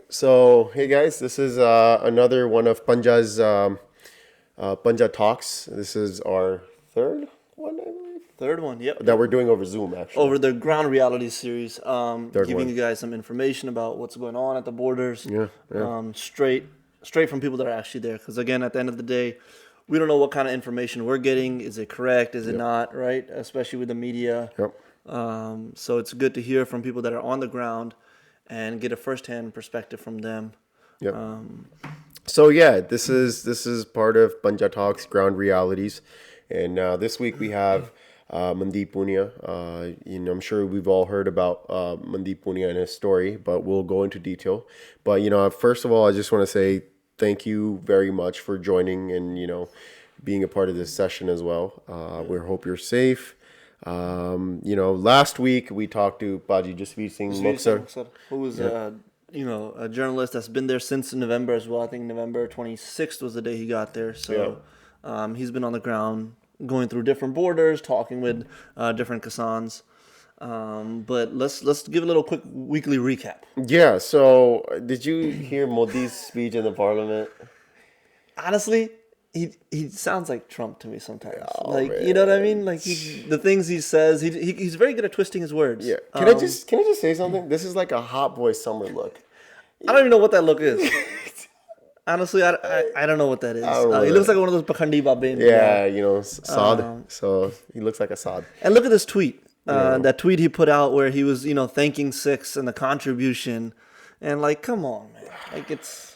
So, hey guys, this is another one of Panja Talks. This is our third one, I believe, Third one, yep. that we're doing over Zoom, actually. Over the ground reality series, Third giving one. you guys some information about what's going on at the borders. Yeah, yeah. Straight from people that are actually there. Because again, at the end of the day, we don't know what kind of information we're getting. Is it correct? Is it not? Right? Especially with the media. Yep. So it's good to hear from people that are on the ground and get a firsthand perspective from them. Yep. So yeah, this is part of Panja Talks Ground Realities, and this week we have Mandeep Punia. I'm sure we've all heard about Mandeep Punia and his story, but we'll go into detail. But first of all, I just want to say thank you very much for joining and being a part of this session as well. We hope you're safe. Last week we talked to Baji Jasveer Singh Muksar. Who was a journalist that's been there since November as well. I think November 26th was the day he got there. So he's been on the ground going through different borders, talking with different Kisans. But let's give a little quick weekly recap. Yeah, so did you hear Modi's speech in the parliament? Honestly, he sounds like Trump to me sometimes. Man. You know what I mean? Like the things he says, he's very good at twisting his words. Yeah. Can I just say something? This is like a hot boy summer look. I don't even know what that look is. Honestly, I don't know what that is. He looks like one of those Pakhandi Babin. Yeah, Saad. So he looks like a Saad. And look at this tweet. That tweet he put out where he was, thanking Six and the contribution. And come on, man. Like it's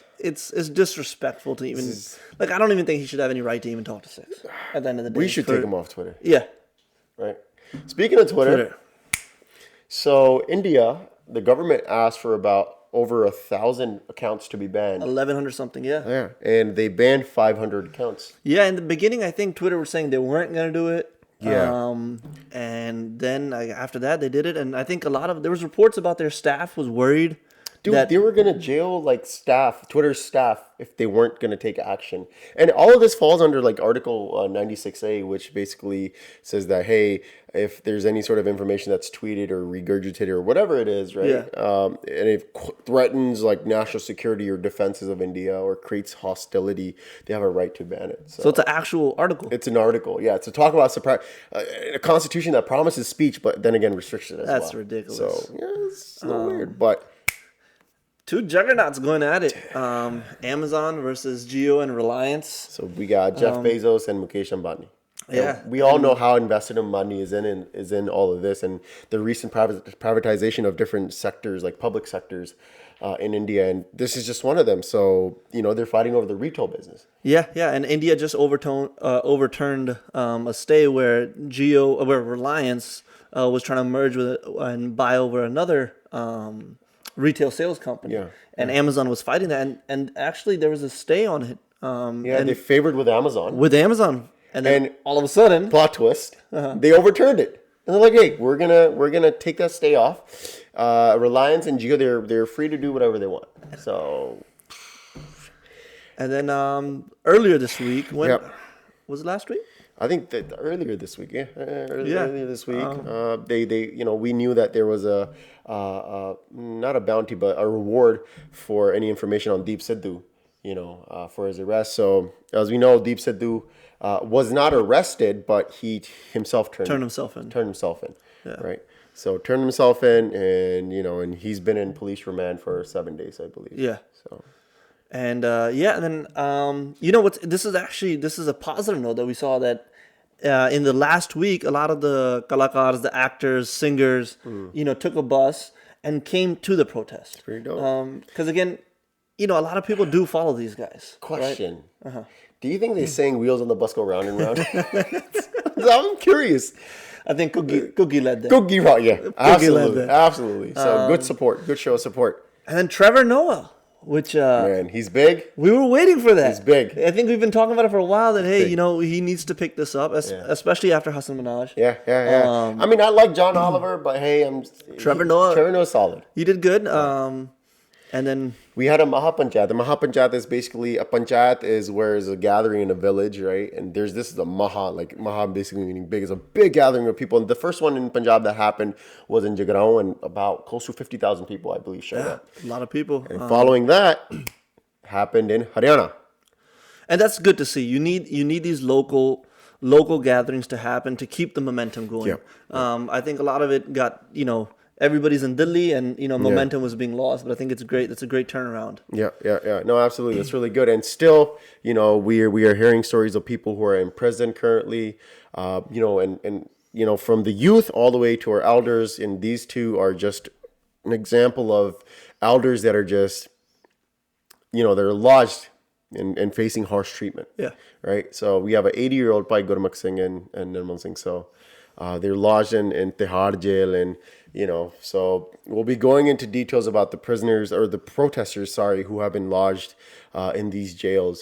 disrespectful to even I don't even think he should have any right to even talk to Six at the end of the day. We should take him off Twitter. Yeah. Right. Speaking of Twitter. So India, the government asked for about over 1,000 accounts to be banned. 1,100 something, yeah. Yeah. And they banned 500 accounts. Yeah, in the beginning, I think Twitter was saying they weren't going to do it. Yeah. And then after that, they did it. And I think there was reports about their staff was worried. Dude, they were going to jail Twitter's staff, if they weren't going to take action. And all of this falls under Article 96A, which basically says that, hey, if there's any sort of information that's tweeted or regurgitated or whatever it is, right? Yeah. And it threatens national security or defenses of India or creates hostility, they have a right to ban it. So it's an actual article. It's an article, yeah. To talk about a constitution that promises speech, but then again restricts it as well. That's ridiculous. So, yeah, it's a little weird, but... Two juggernauts going at it. Amazon versus Jio and Reliance. So we got Jeff Bezos and Mukesh Ambani. Yeah. And we all know how invested Ambani is in all of this, and the recent privatization of different sectors, like public sectors, in India, and this is just one of them. So they're fighting over the retail business. Yeah, and India just overturned a stay where Reliance was trying to merge with it and buy over another retail sales company. Yeah. And Amazon was fighting that, and actually there was a stay on it. They favored with Amazon. And then all of a sudden, plot twist, they overturned it. And they're like, hey, we're gonna take that stay off. Reliance and Jio, they're free to do whatever they want. So, and then earlier this week, was it last week? I think that earlier this week, earlier this week, we knew that there was a not a bounty, but a reward for any information on Deep Sidhu, for his arrest. So as we know, Deep Sidhu was not arrested, but he himself turned himself in. Yeah. Right. So turned himself in, and and he's been in police remand for 7 days, I believe. Yeah. So. And and then this is a positive note that we saw that in the last week, a lot of the kalakars, the actors, singers, took a bus and came to the protest. Pretty dope. Because again, a lot of people do follow these guys. Question: right? Do you think they sang "Wheels on the Bus Go Round and Round"? I'm curious. I think Cookie led that. Cookie, right? Yeah, absolutely, led that. Absolutely. So good support, good show of support. And then Trevor Noah. Which man, he's big. We were waiting for that. He's big. I think we've been talking about it for a while. That he needs to pick this up, especially after Hassan Minhaj. Yeah. I like John Oliver, but hey, Trevor Noah. Trevor Noah's solid. He did good. And then We had a Mahapanchayat. The Mahapanchayat is basically a panchayat is where is a gathering in a village, right? And there's this is a Maha, like Maha basically meaning big. It's a big gathering of people. And the first one in Punjab that happened was in Jagrao, and about close to 50,000 people, I believe, showed yeah, up. a lot of people. And following that happened in Haryana. And that's good to see. You need these local gatherings to happen to keep the momentum going. Yeah. I think a lot of it got everybody's in Delhi and Yeah. momentum was being lost, but I think it's great. It's a great turnaround. Yeah. No, absolutely. That's really good. And still, we are hearing stories of people who are in prison currently, and from the youth all the way to our elders. And these two are just an example of elders that are just, they're lodged and facing harsh treatment. Yeah. Right. So we have an 80-year-old Pai Gurmukh Singh and Nirmal Singh. So they're lodged in Tihar jail, and so we'll be going into details about the prisoners or the protesters, sorry, who have been lodged in these jails.